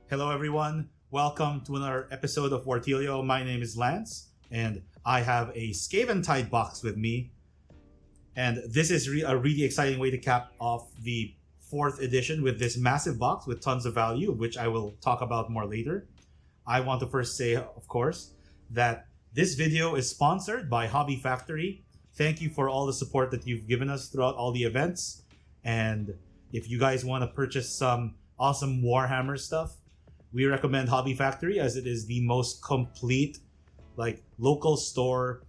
Hello everyone, welcome to another episode of Wartilio. My name is Lance, and I have a SKAVENTIDE box with me. And this is a really exciting way to cap off the 4th edition with this massive box with tons of value, which I will talk about more later. I want to first say, of course, that this video is sponsored by Hobby Factory. Thank you for all the support that you've given us throughout all the events. And if you guys want to purchase some awesome Warhammer stuff, we recommend Hobby Factory, as it is the most complete, local store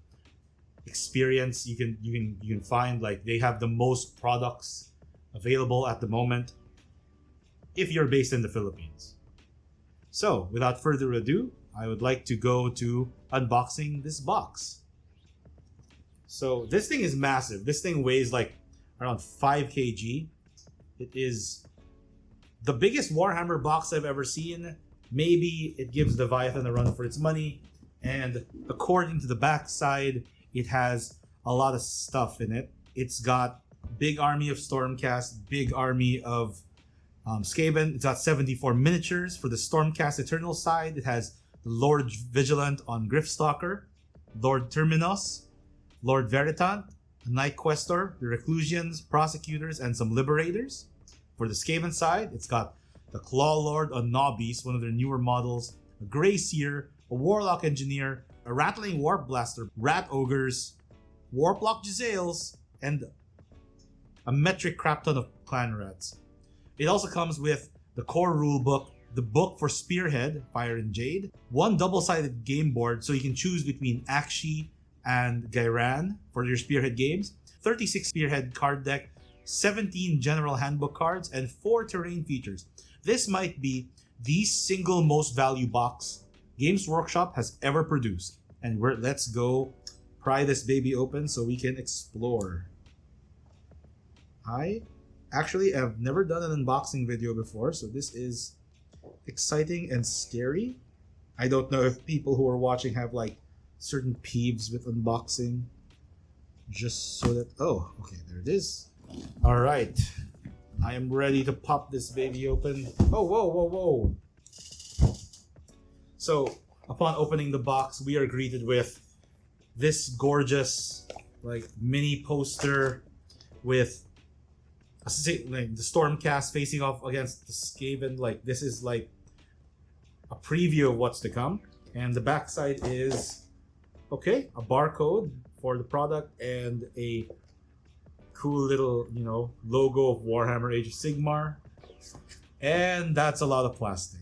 experience you can find. Like, they have the most products available at the moment if you're based in the Philippines. So without further ado, I would like to go to unboxing this box. So this thing is massive. This thing weighs like around 5 kg. It is the biggest Warhammer box I've ever seen. Maybe it gives Leviathan a run for its money. And according to the back side, it has a lot of stuff in it. It's got big army of Stormcast, big army of Skaven. It's got 74 miniatures. For the Stormcast Eternal side, it has the Lord Vigilant on Gryphstalker, Lord Terminus, Lord Veritant, Knight Questor, the Reclusians, Prosecutors, and some Liberators. For the Skaven side, it's got the Claw Lord on Gnawbeast, one of their newer models, a Grey Seer, a Warlock Engineer, a Rattling Warp Blaster, Rat Ogres, Warplock Giselles, and a metric crap ton of Clan Rats. It also comes with the core rulebook, the book for Spearhead, Fire and Jade, one double-sided game board so you can choose between Akshi and Gairan for your Spearhead games, 36 Spearhead card deck, 17 general handbook cards, and 4 terrain features. This might be the single most value box Games Workshop has ever produced. And let's go pry this baby open so we can explore. I actually have never done an unboxing video before, so this is exciting and scary. I don't know if people who are watching have like certain peeves with unboxing. Just so that, oh, okay, there it is. All right, I am ready to pop this baby open. Oh, whoa. So upon opening the box, we are greeted with this gorgeous mini poster with the Stormcast facing off against the Skaven. This is like a preview of what's to come. And the backside is, okay, a barcode for the product and a cool little, logo of Warhammer Age of Sigmar. And that's a lot of plastic.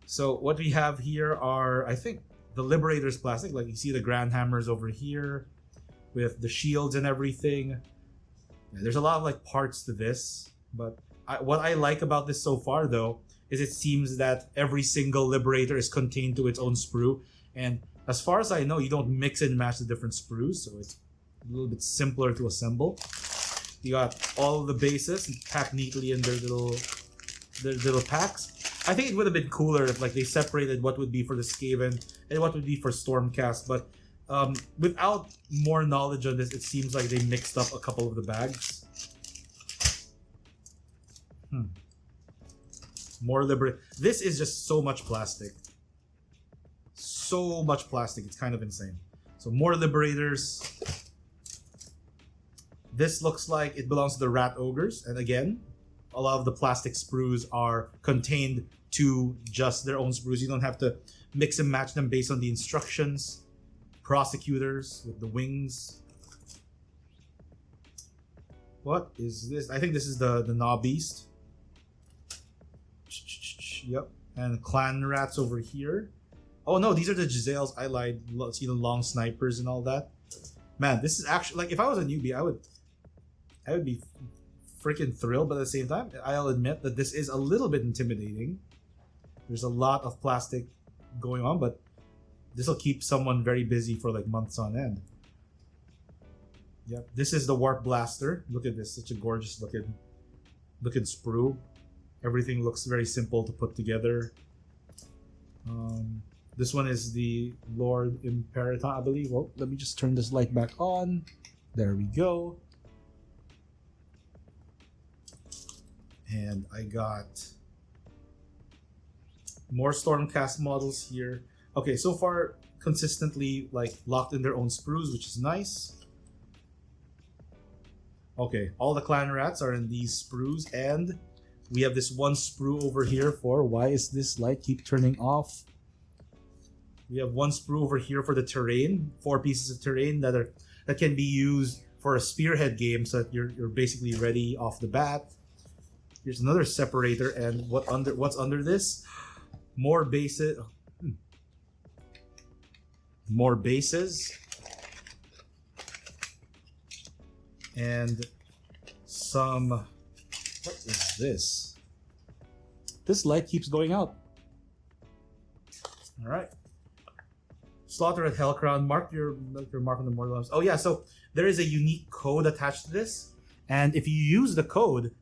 So what we have here are, I think, the Liberators plastic. Like, you see the Grand Hammers over here with the shields and everything. Yeah, there's a lot of parts to this, but what I like about this so far, though, is it seems that every single Liberator is contained to its own sprue. And as far as I know, you don't mix and match the different sprues, so it's a little bit simpler to assemble. You got all of the bases packed neatly in their little packs. I think it would have been cooler if they separated what would be for the Skaven and what would be for Stormcast, but without more knowledge on this, it seems like they mixed up a couple of the bags. More Liberate. This is just so much plastic. So much plastic, it's kind of insane. So more Liberators. This looks like it belongs to the Rat Ogres, and again, a lot of the plastic sprues are contained to just their own sprues. You don't have to mix and match them based on the instructions. Prosecutors with the wings. What is this? I think this is the Gnawbeast. Yep. And Clan Rats over here. Oh no, these are the Giselles. I lied. See the long snipers and all that. Man, this is actually, if I was a newbie, I would be freaking thrilled, but at the same time, I'll admit that this is a little bit intimidating. There's a lot of plastic going on, but this will keep someone very busy for months on end. Yep, this is the Warp Blaster. Look at this, such a gorgeous looking sprue. Everything looks very simple to put together. This one is the Lord Imperator, I believe. Well, let me just turn this light back on. There we go. And I got More Stormcast models here. Okay, so far consistently like locked in their own sprues, which is nice. Okay, all the clan rats are in these sprues, and we have this one sprue over here for, why is this light keep turning off? We have one sprue over here for the terrain, 4 pieces of terrain that can be used for a spearhead game, so that you're basically ready off the bat. Here's another separator, and what's under this? More bases. More bases. And some... What is this? This light keeps going out. Alright. Slaughter at Hellcrown. Mark your mark on the mortal arms. Oh yeah, so there is a unique code attached to this. And if you use the code,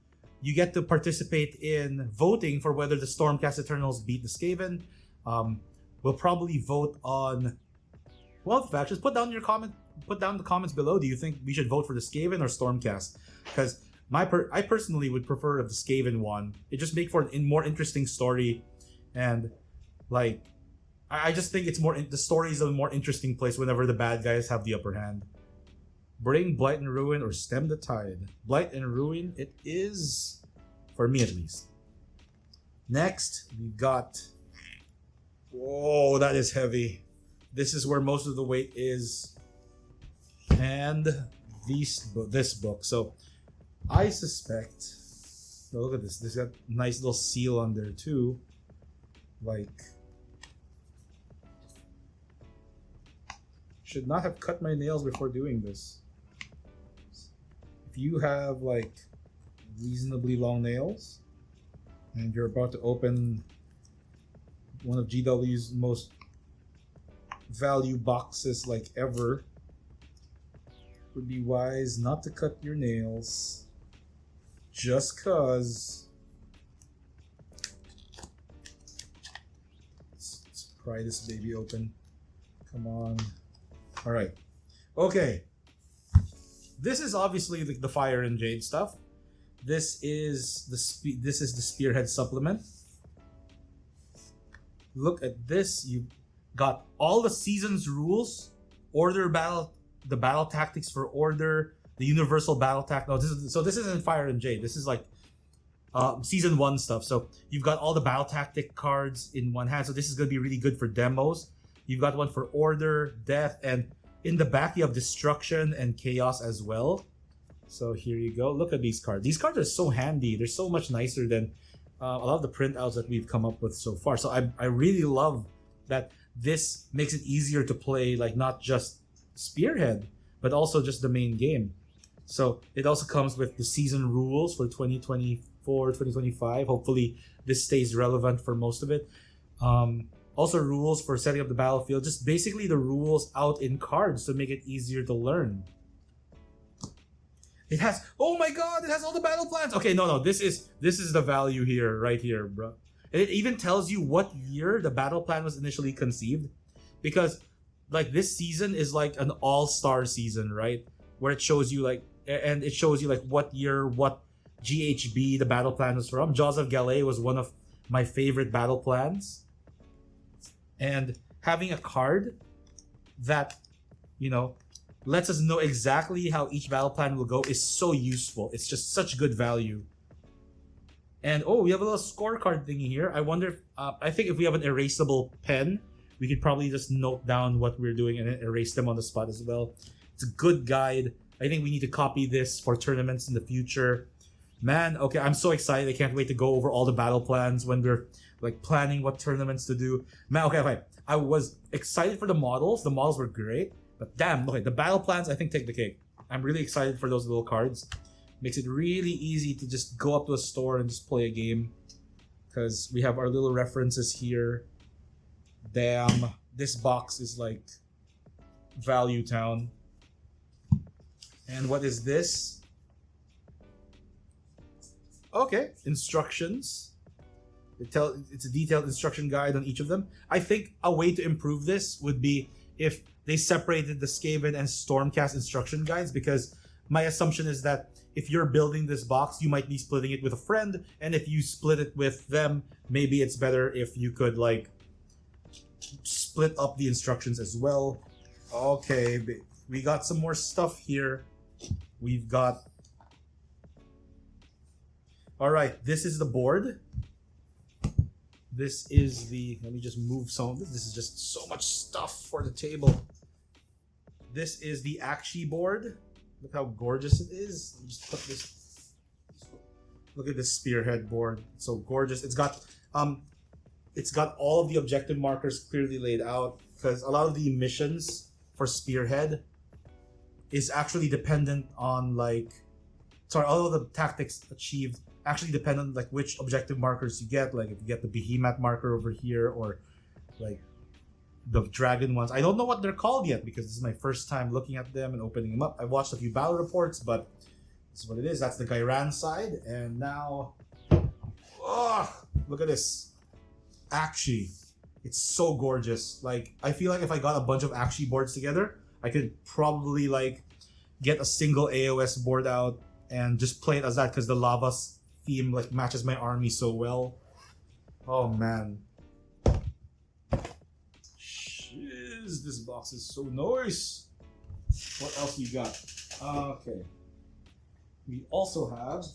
you get to participate in voting for whether the Stormcast Eternals beat the Skaven. We'll probably vote on... Well, factions. Put down the comments below. Do you think we should vote for the Skaven or Stormcast? Because I personally would prefer the Skaven one. It just makes for a more interesting story, and like I just think it's more the story is a more interesting place whenever the bad guys have the upper hand. Bring Blight and Ruin or stem the tide. Blight and Ruin it is, for me at least. Next we got. Whoa, that is heavy. This is where most of the weight is, and this book. So I suspect. Oh, look at this. This got a nice little seal on there too. Like, should not have cut my nails before doing this. If you have like reasonably long nails and you're about to open one of GW's most value boxes like ever, would be wise not to cut your nails just cause. Let's pry this baby open. Come on. All right. Okay. This is obviously the Fire and Jade stuff. This is the Spearhead supplement. Look at this. You got all the season's rules, order battle, the battle tactics for order, the universal battle tactic. No, this isn't Fire and Jade. This is like season 1 stuff. So you've got all the battle tactic cards in one hand. So this is going to be really good for demos. You've got one for order, death, and in the back you have destruction and chaos as well. So here you go. Look at these cards. These cards are so handy. They're so much nicer than a lot of the printouts that we've come up with so far. So I really love that this makes it easier to play, like not just Spearhead, but also just the main game. So it also comes with the season rules for 2024, 2025. Hopefully this stays relevant for most of it. Also rules for setting up the battlefield. Just basically the rules out in cards to make it easier to learn. It has, oh my god, it has all the battle plans. Okay, no, this is the value here, right here, bro. And it even tells you what year the battle plan was initially conceived. Because like this season is like an all-star season, right? Where it shows you like, and it shows you like what year, what GHB the battle plan was from. Jaws of Galay was one of my favorite battle plans. And having a card that, you know, lets us know exactly how each battle plan will go is so useful. It's just such good value. And oh, we have a little scorecard thingy here. I wonder if, I think if we have an erasable pen, we could probably just note down what we're doing and then erase them on the spot as well. It's a good guide. I think we need to copy this for tournaments in the future. Man, okay, I'm so excited. I can't wait to go over all the battle plans when we're like planning what tournaments to do. Man, okay. I was excited for the models. The models were great. But damn, okay, the battle plans I think take the cake. I'm really excited for those little cards. Makes it really easy to just go up to a store and just play a game. Because we have our little references here. Damn, this box is like Value Town. And what is this? Okay, instructions. It's a detailed instruction guide on each of them. I think a way to improve this would be if they separated the Skaven and Stormcast instruction guides, because my assumption is that if you're building this box, you might be splitting it with a friend, and if you split it with them, maybe it's better if you could like split up the instructions as well. Okay, we got some more stuff here. We've got... Alright, this is the board. This is the... Let me just move some of this. This is just so much stuff for the table. This is the Akshi board. Look how gorgeous it is. Let me just put this... Look at this spearhead board. It's so gorgeous. It's got all of the objective markers clearly laid out, because a lot of the missions for spearhead is actually dependent on like... Sorry, all of the tactics achieved actually depend on like which objective markers you get. Like if you get the behemoth marker over here, or like the dragon ones. I don't know what they're called yet because this is my first time looking at them and opening them up. I've watched a few battle reports, but this is what it is. That's the Gairan side. And now, oh, look at this. Akshi. It's so gorgeous. Like, I feel like if I got a bunch of Akshi boards together, I could probably like get a single AOS board out and just play it as that, because the lava theme like matches my army so well. Oh man. Shiz, this box is so nice. What else you got? Okay. We also have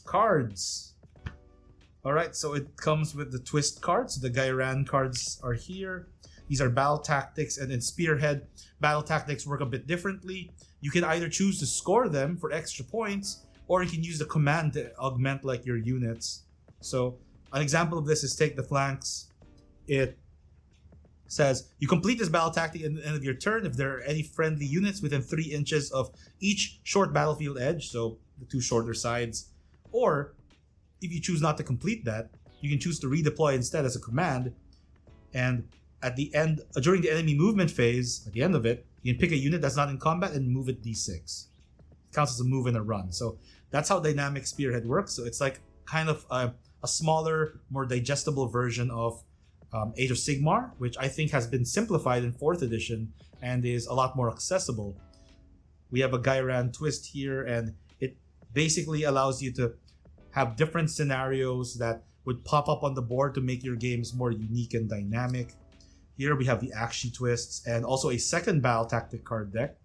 cards. Alright, so it comes with the twist cards. The Gairan cards are here. These are battle tactics, and in Spearhead, battle tactics work a bit differently. You can either choose to score them for extra points, or you can use the command to augment like your units. So an example of this is take the flanks. It says you complete this battle tactic at the end of your turn if there are any friendly units within 3 inches of each short battlefield edge, so the 2 shorter sides. Or if you choose not to complete that, you can choose to redeploy instead as a command, and at the end, during the enemy movement phase, at the end of it, you can pick a unit that's not in combat and move it d6. It counts as a move and a run. So that's how dynamic Spearhead works. So it's like kind of a smaller, more digestible version of Age of Sigmar, which I think has been simplified in 4th edition and is a lot more accessible. We have a Gairan twist here, and it basically allows you to have different scenarios that would pop up on the board to make your games more unique and dynamic. Here we have the Akshi twists and also a second battle tactic card deck.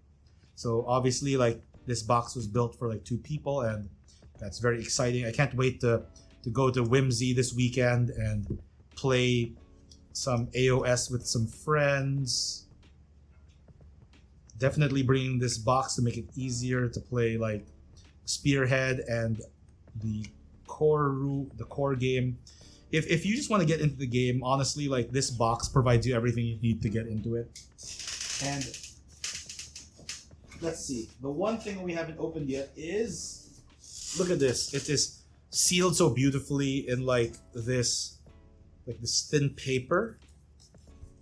So obviously, like, this box was built for like 2 people, and that's very exciting. I can't wait to go to Whimsy this weekend and play some AOS with some friends. Definitely bringing this box to make it easier to play like Spearhead and the core game. If you just want to get into the game, honestly, like, this box provides you everything you need to get into it. And let's see. The one thing we haven't opened yet is, look at this. It is sealed so beautifully in like this thin paper.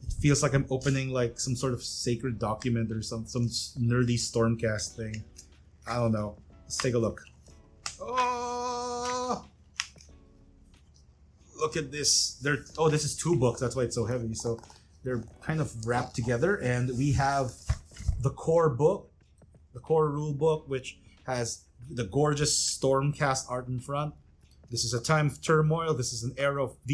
It feels like I'm opening like some sort of sacred document or some nerdy Stormcast thing. I don't know. Let's take a look. Oh, look at this. This is 2 books. That's why it's so heavy. So they're kind of wrapped together, and we have the core book, the core rule book, which has the gorgeous Stormcast art in front. This is a time of turmoil. This is the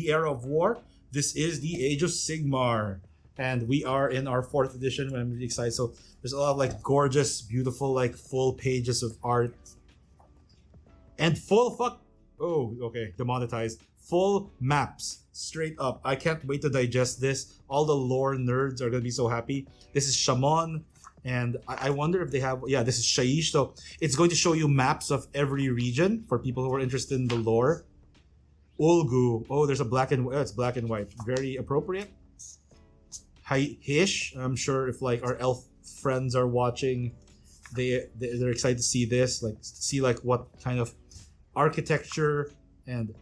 era of war. This is the Age of Sigmar, and we are in our 4th edition. I'm really excited. So there's a lot of like gorgeous, beautiful, like full pages of art, and demonetized. Full maps, straight up. I can't wait to digest this. All the lore nerds are gonna be so happy. This is Shamon, and I wonder if they have... Yeah, this is Shaish. So it's going to show you maps of every region for people who are interested in the lore. Ulgu. Oh, there's a black and white. Oh, it's black and white. Very appropriate. Hish. I'm sure if like our elf friends are watching, they're excited to see this. Like, see like what kind of architecture and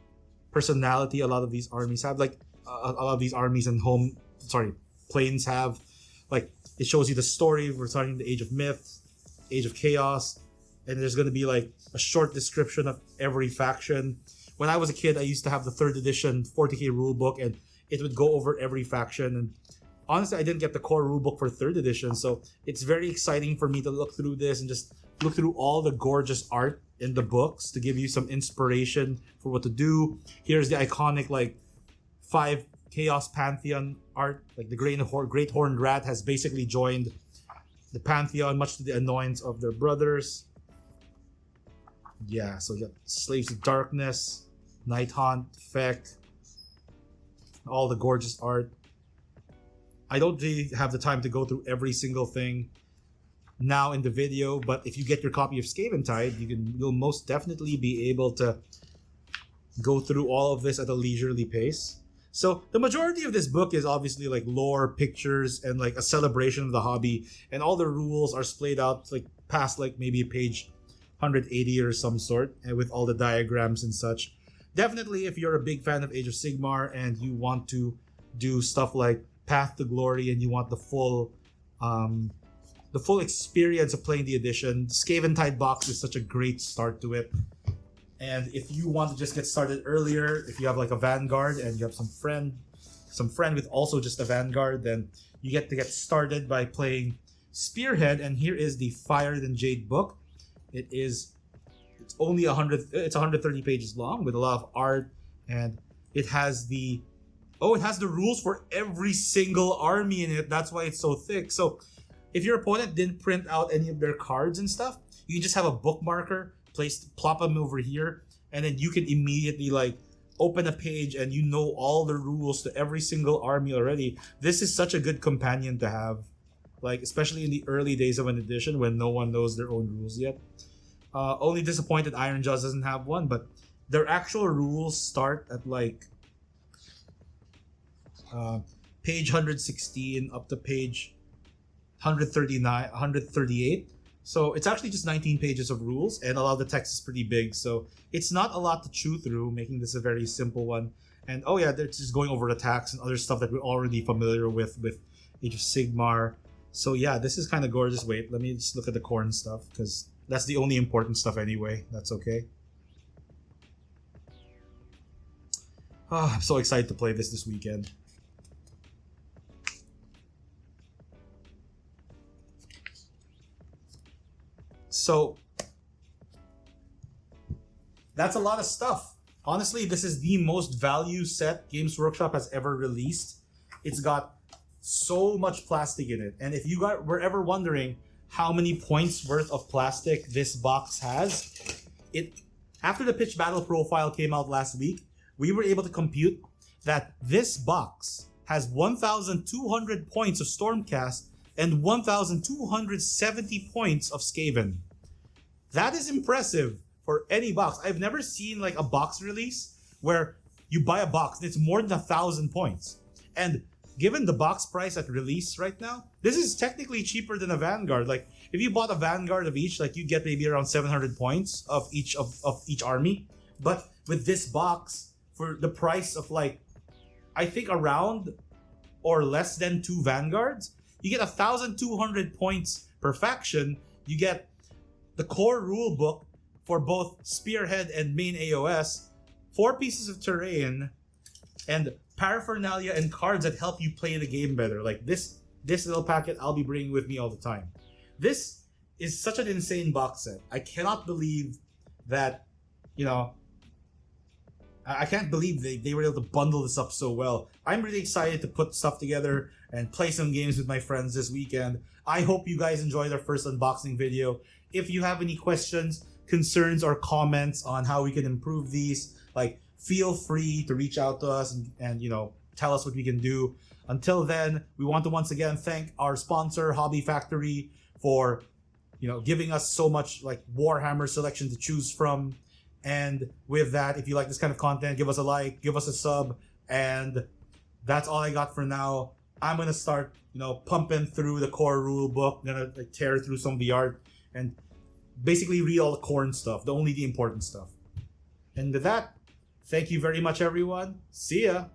personality a lot of these armies have. Like a lot of these armies and planes have. Like, it shows you the story. We're starting the Age of Myth, Age of Chaos, and there's going to be like a short description of every faction. When I was a kid, I used to have the 3rd edition 40k rulebook, and it would go over every faction. And honestly, I didn't get the core rulebook for 3rd edition, so it's very exciting for me to look through this and just look through all the gorgeous art in the books to give you some inspiration for what to do. Here's the iconic like 5 Chaos Pantheon art. Like the Great Horned Rat has basically joined the Pantheon, much to the annoyance of their brothers. Yeah, so you got Slaves of Darkness, Night Haunt, Feck, all the gorgeous art. I don't really have the time to go through every single thing now in the video, but if you get your copy of Scaventide, you'll most definitely be able to go through all of this at a leisurely pace. So the majority of this book is obviously like lore, pictures, and like a celebration of the hobby, and all the rules are splayed out like past like maybe page 180 or some sort, and with all the diagrams and such. Definitely, if you're a big fan of Age of Sigmar and you want to do stuff like Path to Glory and you want the full experience of playing the edition, Scaventide box is such a great start to it. And if you want to just get started earlier, if you have like a Vanguard and you have some friend with also just a Vanguard, then you get to get started by playing Spearhead. And here is the Fire and Jade book. It's only 130 pages long with a lot of art, and it has the rules for every single army in it. That's why it's so thick. So if your opponent didn't print out any of their cards and stuff, you can just have a bookmarker, plop them over here, and then you can immediately like open a page and you know all the rules to every single army already. This is such a good companion to have, like especially in the early days of an edition when no one knows their own rules yet. Only disappointed Iron Jaws doesn't have one, but their actual rules start at like page 116 up to page 138. So it's actually just 19 pages of rules, and a lot of the text is pretty big, so it's not a lot to chew through, making this a very simple one. And oh yeah, they're just going over attacks and other stuff that we're already familiar with Age of Sigmar. So yeah, this is kind of gorgeous. Wait, let me just look at the corn stuff, because that's the only important stuff anyway. That's okay. I'm so excited to play this weekend. So that's a lot of stuff. Honestly, this is the most value set Games Workshop has ever released. It's got so much plastic in it. And if you were ever wondering how many points worth of plastic this box has, after the pitch battle profile came out last week, we were able to compute that this box has 1,200 points of Stormcast and 1,270 points of Skaven. That is impressive for any box. I've never seen like a box release where you buy a box and it's more than 1,000 points. And given the box price at release right now, this is technically cheaper than a Vanguard. Like if you bought a Vanguard of each, like you get maybe around 700 points of each army. But with this box, for the price of like, I think around or less than 2 Vanguards, you get 1,200 points per faction. You get the core rule book for both Spearhead and main AOS, 4 pieces of terrain, and paraphernalia and cards that help you play the game better. Like this little packet I'll be bringing with me all the time. This is such an insane box set. I cannot believe that, I can't believe they were able to bundle this up so well. I'm really excited to put stuff together and play some games with my friends this weekend. I hope you guys enjoyed our first unboxing video. If you have any questions, concerns, or comments on how we can improve these, like feel free to reach out to us and tell us what we can do. Until then, we want to once again thank our sponsor, Hobby Factory, for giving us so much like Warhammer selection to choose from. And with that, if you like this kind of content, give us a like, give us a sub, and that's all I got for now. I'm gonna start, pumping through the core rule book. I'm gonna tear through some of the art and basically read all the corn stuff, only the important stuff. And with that, thank you very much, everyone. See ya.